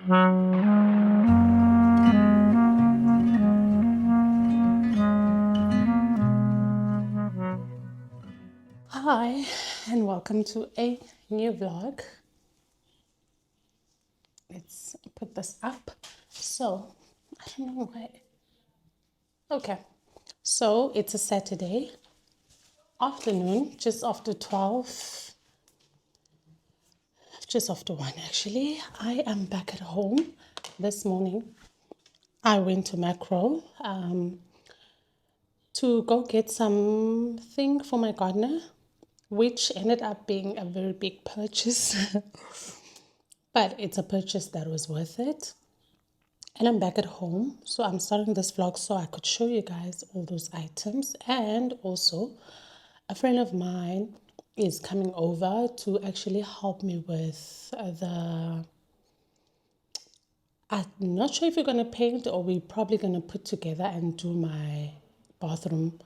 Hi, and welcome to a new vlog. Let's put this up. So, I don't know why. Okay, so it's a Saturday afternoon, just after 12, just after 1 actually. I am back at home this morning. I went to Macro to go get something for my gardener, which ended up being a very big purchase. But it's a purchase that was worth it. And I'm back at home, so I'm starting this vlog so I could show you guys all those items. And also, a friend of mine is coming over to actually help me with I'm not sure if we're going to paint or we're probably going to put together and do my bathroom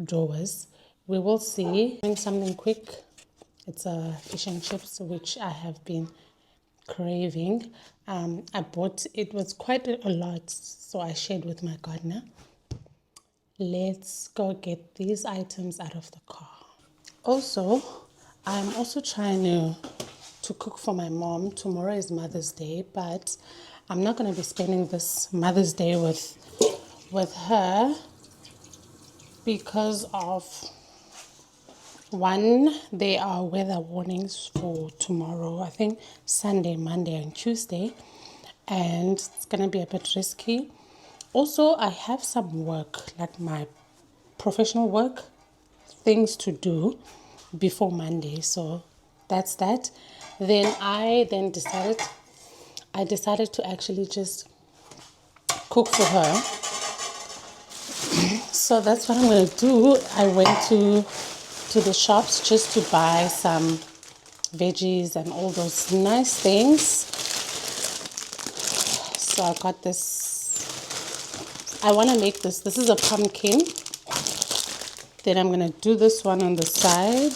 drawers. We will see. Doing something quick. It's a fish and chips, which I have been craving. I bought, it was quite a lot, so I shared with my gardener. Let's go get these items out of the car. Also, I'm also trying to cook for my mom. Tomorrow is Mother's Day, but I'm not going to be spending this Mother's Day with her because of one, there are weather warnings for tomorrow, I think Sunday, Monday, and Tuesday, and it's gonna be a bit risky. Also, I have some work, like my professional work, things to do before Monday, so that's that. Then I decided to actually just cook for her. So that's what I'm gonna do. I went to the shops just to buy some veggies and all those nice things. So I got this. I want to make this. This is a pumpkin. Then I'm going to do this one on the side.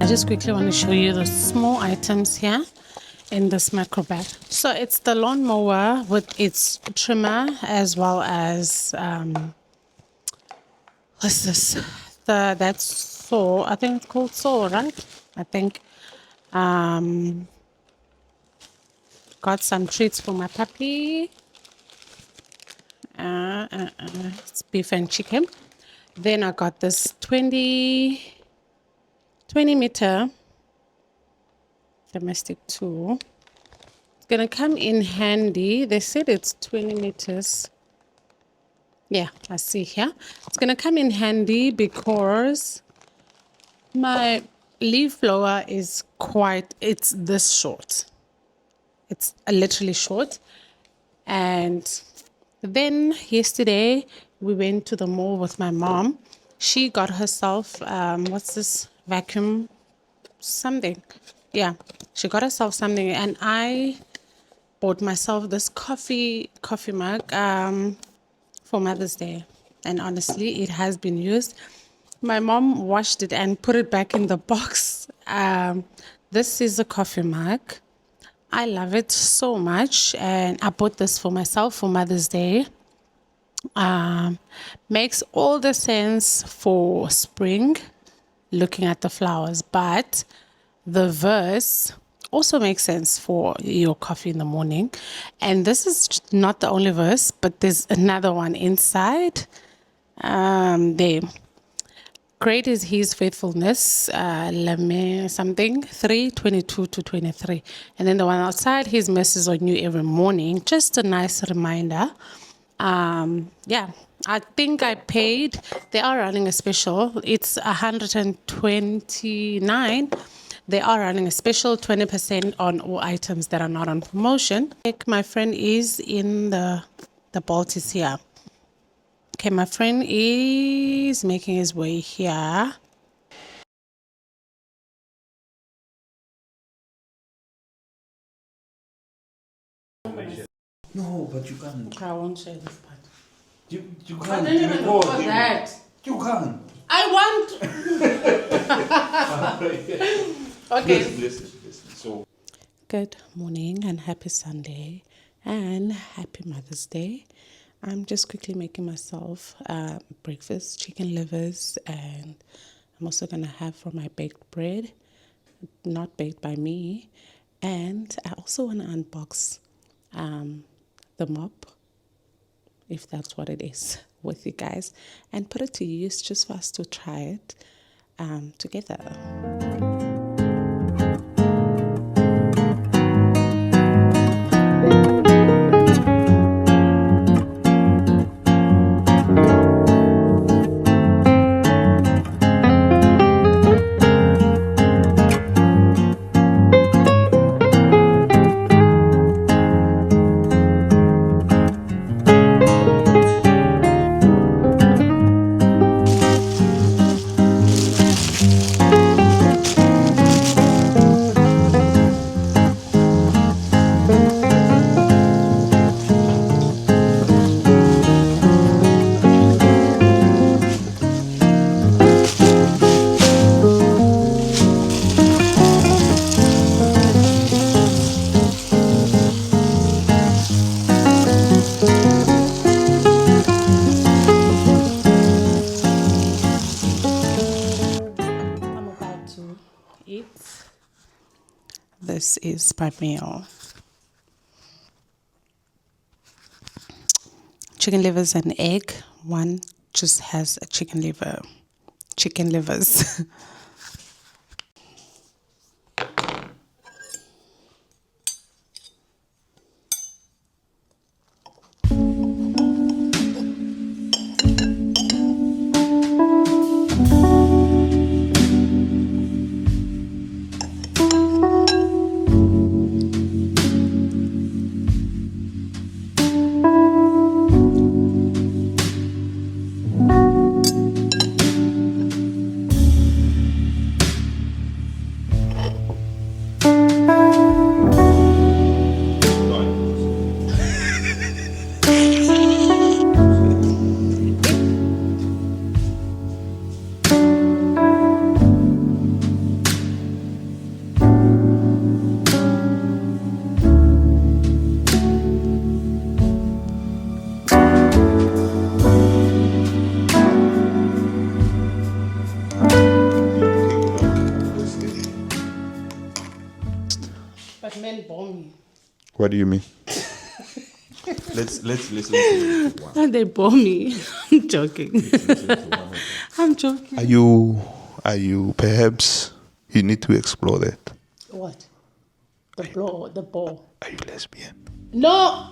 Just quickly want to show you the small items here in this macro bag. So it's the lawnmower with its trimmer, as well as what's this? That's saw. I think it's called saw, right? I think. Got some treats for my puppy. It's beef and chicken. Then I got this 20 meter domestic tool. It's gonna come in handy. They said it's 20 meters. Yeah, I see here. It's gonna come in handy because my leaf blower is it's this short. It's literally short. And then yesterday we went to the mall with my mom. She got herself what's this, vacuum something. Yeah, she got herself something, and I bought myself this coffee mug for Mother's Day. And honestly, it has been used. My mom washed it and put it back in the box. This is a coffee mug. I love it so much, and I bought this for myself for Mother's Day. Makes all the sense for spring, looking at the flowers, but the verse also makes sense for your coffee in the morning. And this is not the only verse, but there's another one inside. There. Great is his faithfulness, something 3:22-23. And then the one outside, his mercies are new every morning. Just a nice reminder Yeah, I think I paid. They are running a special. It's 129. They are running a special 20% on all items that are not on promotion. My friend is in the bolt is here. Okay, my friend is making his way here. No, but you can't. I won't share this part. You I can't. don't even know record. that. You can't. I want. Okay. Listen. So. Good morning and happy Sunday and happy Mother's Day. I'm just quickly making myself breakfast, chicken livers, and I'm also going to have for my baked bread, not baked by me. And I also want to unbox the mop, if that's what it is, with you guys, and put it to use just for us to try it together. This is my meal. Chicken livers and egg. One just has a chicken liver. Chicken livers. But men bore me. What do you mean? let's listen to one. They bore me. I'm joking. I'm joking. Are you perhaps you need to explore that? What? The ball. Are you lesbian? No.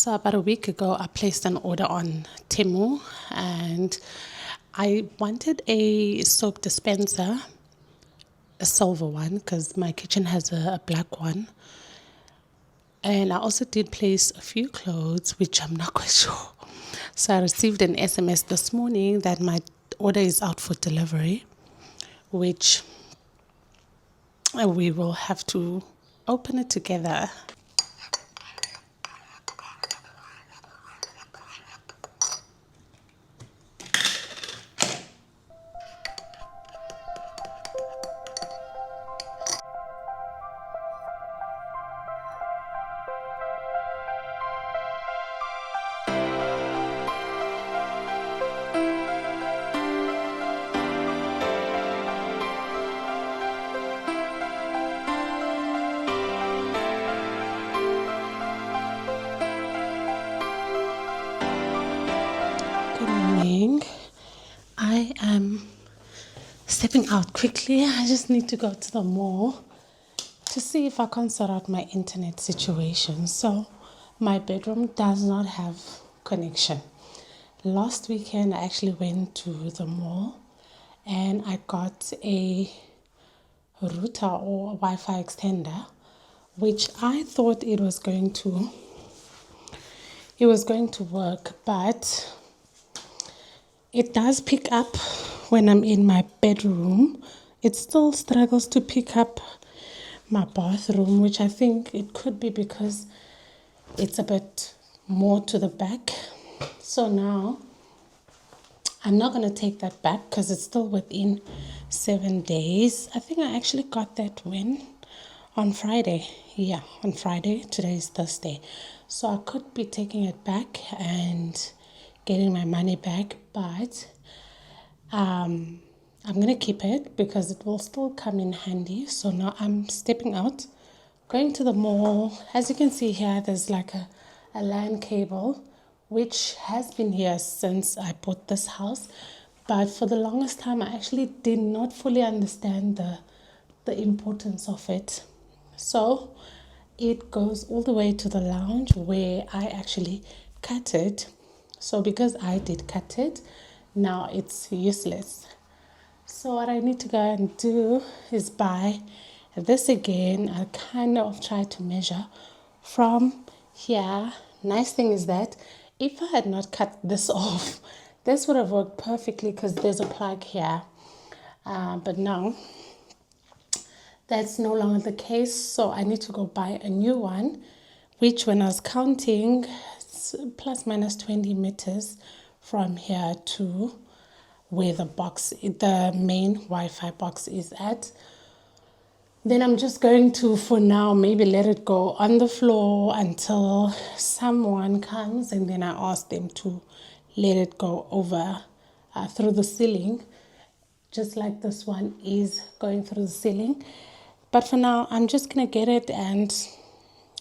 So about a week ago, I placed an order on Temu, and I wanted a soap dispenser, a silver one, because my kitchen has a black one. And I also did place a few clothes, which I'm not quite sure. So I received an SMS this morning that my order is out for delivery, which we will have to open it together. Good morning. I am stepping out quickly. I just need to go to the mall to see if I can sort out my internet situation. So my bedroom does not have connection. Last weekend I actually went to the mall and I got a router or a Wi-Fi extender, which I thought it was going to work, but it does pick up when I'm in my bedroom. It still struggles to pick up my bathroom, which I think it could be because it's a bit more to the back. So now I'm not going to take that back because it's still within 7 days. I think I actually got that when on Friday. Yeah, on Friday. Today is Thursday. So I could be taking it back and getting my money back, but I'm going to keep it because it will still come in handy. So now I'm stepping out, going to the mall. As you can see here, there's like a LAN cable, which has been here since I bought this house. But for the longest time, I actually did not fully understand the importance of it. So it goes all the way to the lounge where I actually cut it. So because I did cut it, now it's useless. So what I need to go and do is buy this again. I kind of try to measure from here. Nice thing is that if I had not cut this off, this would have worked perfectly because there's a plug here. But now that's no longer the case, so I need to go buy a new one, which when I was counting, it's plus minus 20 meters from here to where the main Wi-Fi box is at. Then I'm just going to, for now, maybe let it go on the floor until someone comes, and then I ask them to let it go over through the ceiling, just like this one is going through the ceiling. But for now, I'm just gonna get it and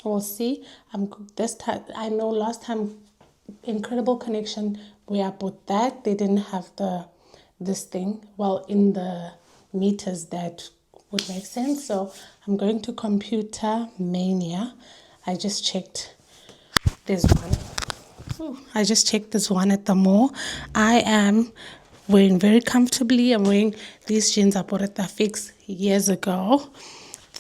we'll see. This time, I know last time, Incredible Connection, where I bought that, they didn't have this thing, well, in the meters that would make sense. So I'm going to Computer Mania. I just checked this one. I just checked this one at the mall. I am wearing very comfortably. I'm wearing these jeans I bought at the Fix years ago.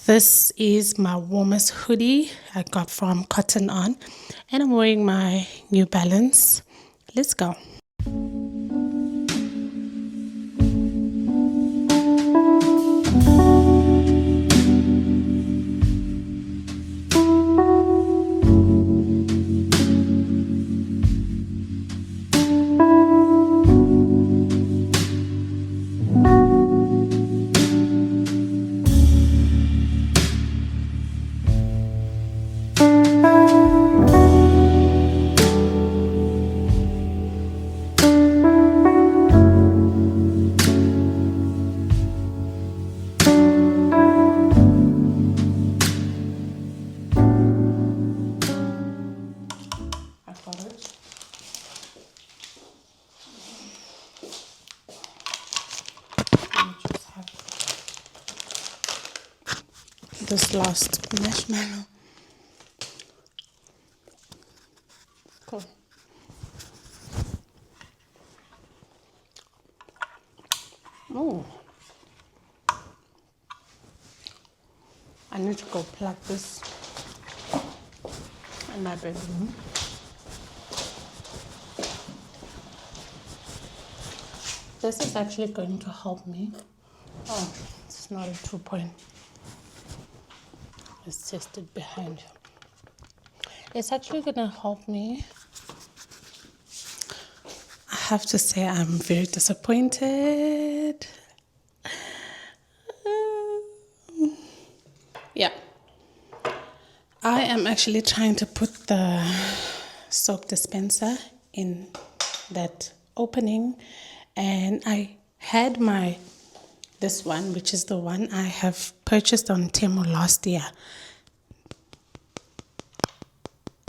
This is my warmest hoodie I got from Cotton On. And I'm wearing my New Balance. Let's go. This last marshmallow. Cool. Oh, I need to go plug this in my bedroom. This is actually going to help me. Oh, it's not a 2 point. It's tested behind. It's actually going to help me. I have to say I'm very disappointed. Yeah. I am actually trying to put the soap dispenser in that opening, and I had this one, which is the one I have purchased on Temu last year.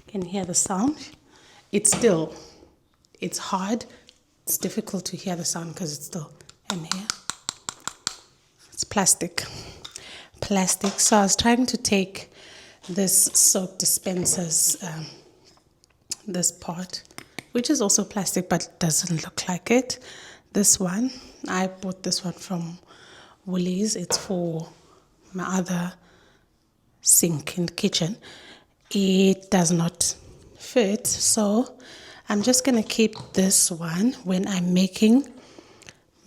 Can you hear the sound? It's hard. It's difficult to hear the sound because it's still in here. It's plastic. So I was trying to take this soap dispenser's this part, which is also plastic but doesn't look like it. This one, I bought this one from Woolies. It's for my other sink in the kitchen. It does not fit, so I'm just gonna keep this one. When I'm making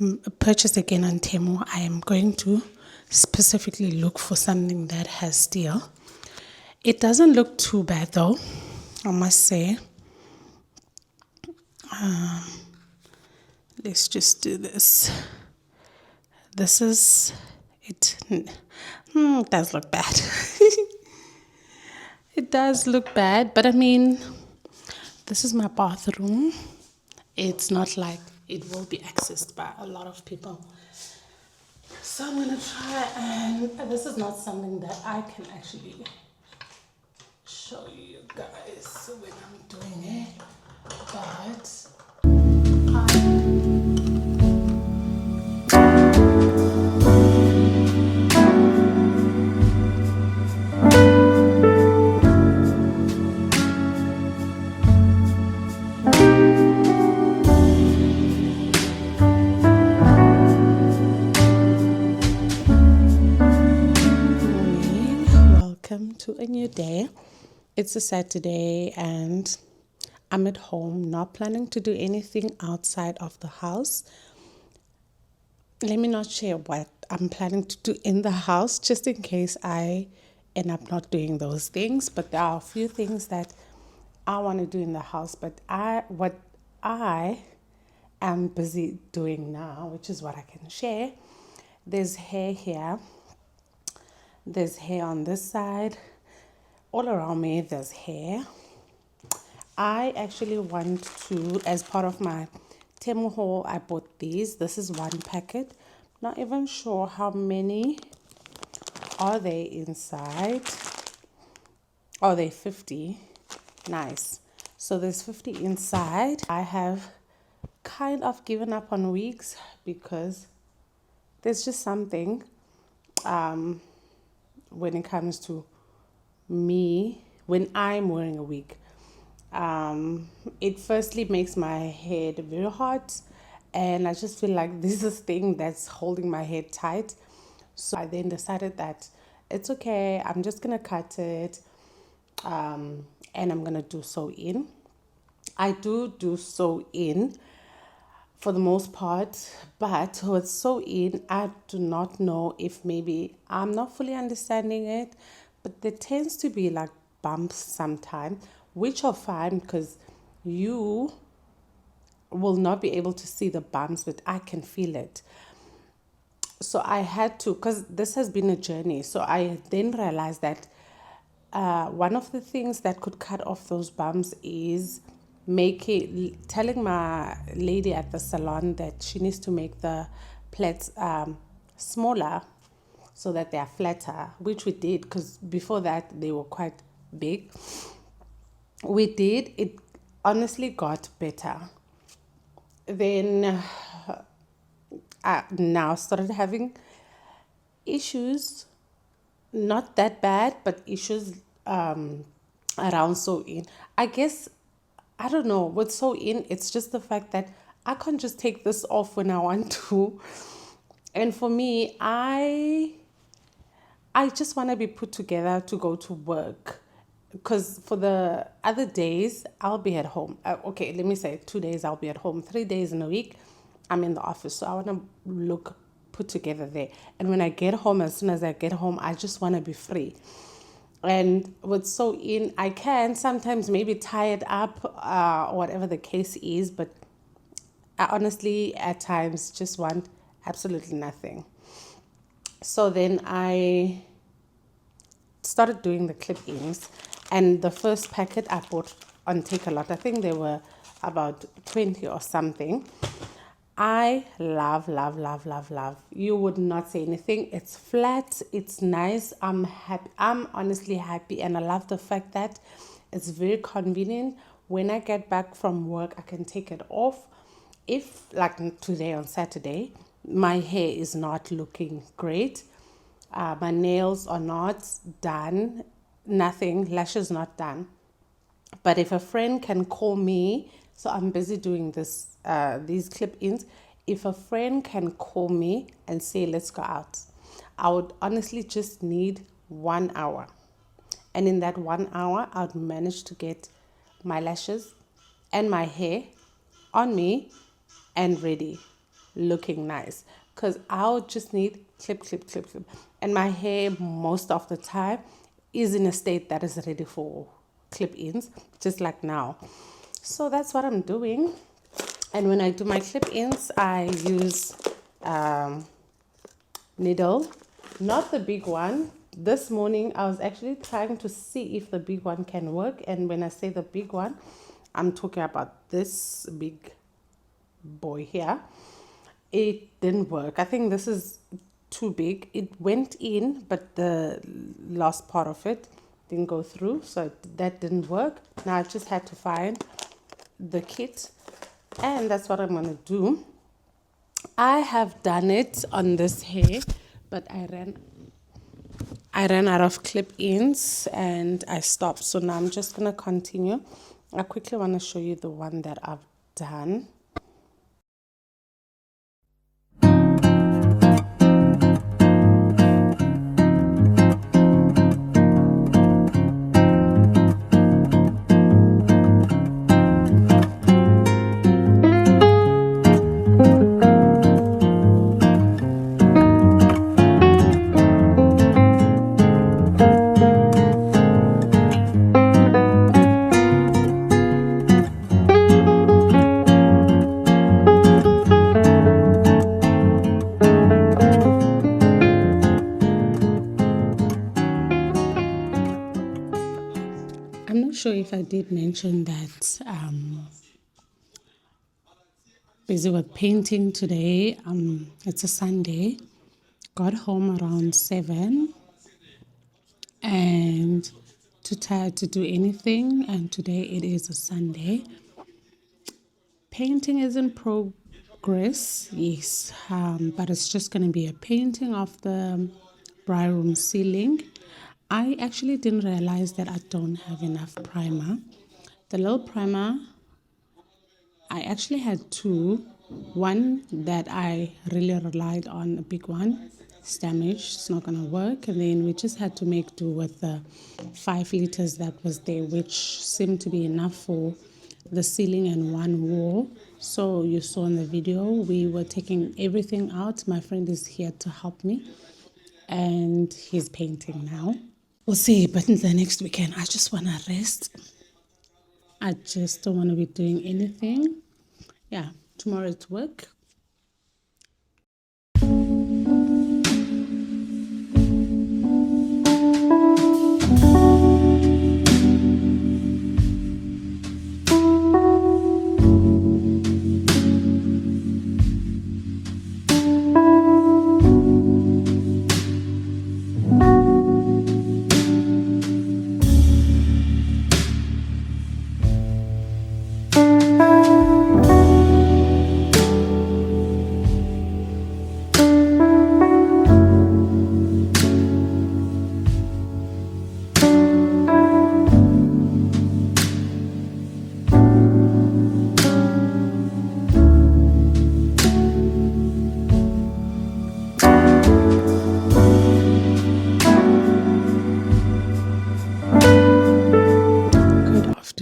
a purchase again on Temu, I am going to specifically look for something that has steel. It doesn't look too bad though, I must say. Let's just do this. This is it. It does look bad. It does look bad, but I mean, this is my bathroom. It's not like it will be accessed by a lot of people. So I'm gonna try, and this is not something that I can actually show you guys when I'm doing it, but welcome to a new day. It's a Saturday and I'm at home, not planning to do anything outside of the house. Let me not share what I'm planning to do in the house, just in case I end up not doing those things. But there are a few things that I want to do in the house, but what I am busy doing now, which is what I can share. There's hair here. There's hair on this side. All around me, there's hair. I actually want to, as part of my Temu haul, I bought these. This is one packet. Not even sure how many are they inside. Oh, they're 50. Nice. So there's 50 inside. I have kind of given up on wigs because there's just something when it comes to me, when I'm wearing a wig. It firstly makes my head very hot, and I just feel like this is a thing that's holding my head tight. So I then decided that it's okay, I'm just gonna cut it, and I'm gonna do sew in. I do sew in for the most part, but with sew in, I do not know if maybe I'm not fully understanding it, but there tends to be like bumps sometimes, which are fine because you will not be able to see the bumps, but I can feel it. So I had to, because this has been a journey. So I then realized that one of the things that could cut off those bumps is telling my lady at the salon that she needs to make the plaits smaller so that they are flatter, which we did, because before that they were quite big. We did it. Honestly got better. Then I now started having issues, not that bad, but issues around sewing. I guess I don't know what's so in. It's just the fact that I can't just take this off when I want to. And for me, I just want to be put together to go to work. Because for the other days, I'll be at home. Okay, let me say 2 days I'll be at home. 3 days in a week, I'm in the office. So I want to look put together there. And when I get home, as soon as I get home, I just want to be free. And what's so in, I can sometimes maybe tie it up, or whatever the case is. But I honestly, at times, just want absolutely nothing. So then I started doing the clip-ins, and the first packet I bought on Take-A-Lot, I think there were about 20 or something. I love, love, love, love, love. You would not say anything. It's flat, it's nice. I'm happy. I'm honestly happy, and I love the fact that it's very convenient. When I get back from work, I can take it off. If, like today on Saturday, my hair is not looking great, my nails are not done, nothing, lashes not done. But if a friend can call me, so I'm busy doing this, these clip-ins. If a friend can call me and say, let's go out, I would honestly just need 1 hour. And in that 1 hour, I would manage to get my lashes and my hair on me and ready, looking nice. Because I'll just need clip, clip, clip, clip. And my hair, most of the time, is in a state that is ready for clip-ins, just like now. So that's what I'm doing. And when I do my clip-ins, I use needle, not the big one. This morning, I was actually trying to see if the big one can work. And when I say the big one, I'm talking about this big boy here. It didn't work. I think this is too big. It went in, but the last part of it didn't go through, so that didn't work. Now I just had to find the kit, and that's what I'm gonna do. I have done it on this hair, but I ran out of clip-ins and I stopped. So now I'm just gonna continue. I quickly want to show you the one that I've done. I'm not sure if I did mention that busy with painting today. It's a Sunday. Got home around 7 and too tired to do anything. And today it is a Sunday. Painting is in progress, yes, but it's just going to be a painting of the bright room ceiling. I actually didn't realize that I don't have enough primer. The little primer, I actually had two. One that I really relied on, a big one. It's damaged, it's not going to work. And then we just had to make do with the 5 liters that was there, which seemed to be enough for the ceiling and one wall. So you saw in the video, we were taking everything out. My friend is here to help me, and he's painting now. We'll see, but in the next weekend, I just want to rest. I just don't want to be doing anything. Yeah, tomorrow it's work.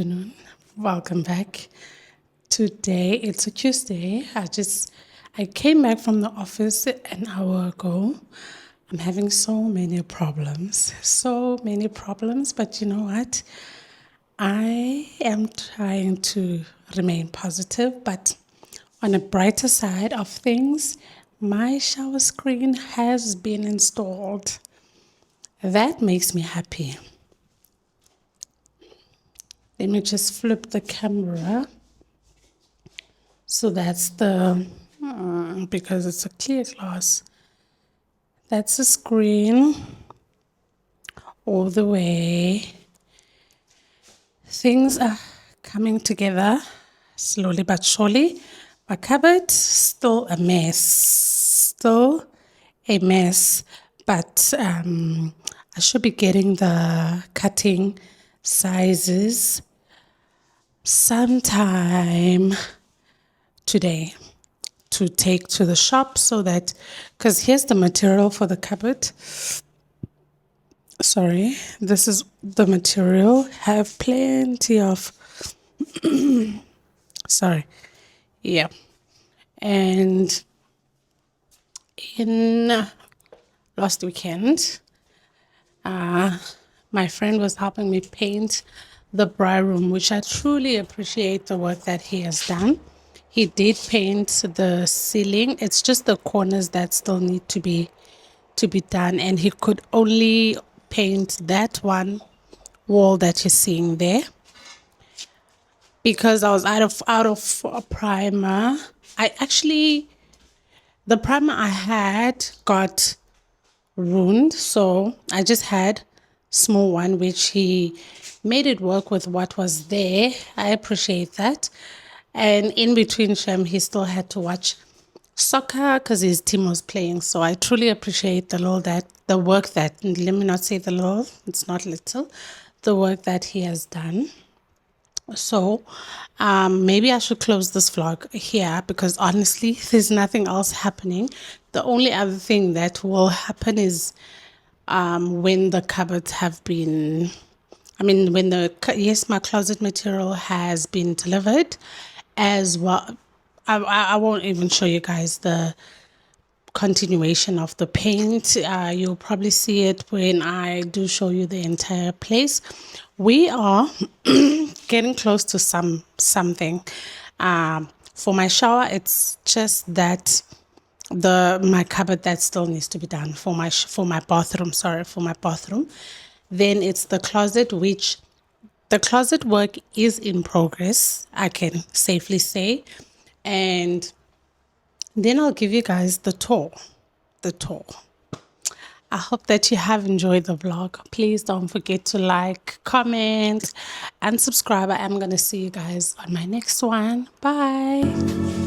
afternoon. Welcome back. Today it's a Tuesday. I came back from the office an hour ago. I'm having so many problems. But you know what? I am trying to remain positive, but on a brighter side of things, my shower screen has been installed. That makes me happy. Let me just flip the camera. So that's because it's a clear glass. That's the screen all the way. Things are coming together slowly but surely. My cupboard, still a mess. But I should be getting the cutting sizes sometime today to take to the shop, so that, because here's the material for the cupboard. Sorry, this is the material. Have plenty of sorry, yeah. And in last weekend, my friend was helping me paint the briar room, which I truly appreciate the work that he has done. He did paint the ceiling. It's just the corners that still need to be done, and he could only paint that one wall that you're seeing there because I was out of a primer. The primer I had got ruined, so I just had small one, which he made it work with what was there. I appreciate that. And in between Shem, he still had to watch soccer because his team was playing. So I truly appreciate the work that, let me not say the little, it's not little, the work that he has done. So maybe I should close this vlog here because honestly, there's nothing else happening. The only other thing that will happen is when the cupboards have been, yes, my closet material has been delivered as well. I won't even show you guys the continuation of the paint. You'll probably see it when I do show you the entire place. We are getting close to something. For my shower, it's just that my cupboard that still needs to be done. For my bathroom. Then it's the closet, which the closet work is in progress, I can safely say. And then I'll give you guys the tour. I hope that you have enjoyed the vlog. Please don't forget to like, comment, and subscribe. I am going to see you guys on my next one. Bye.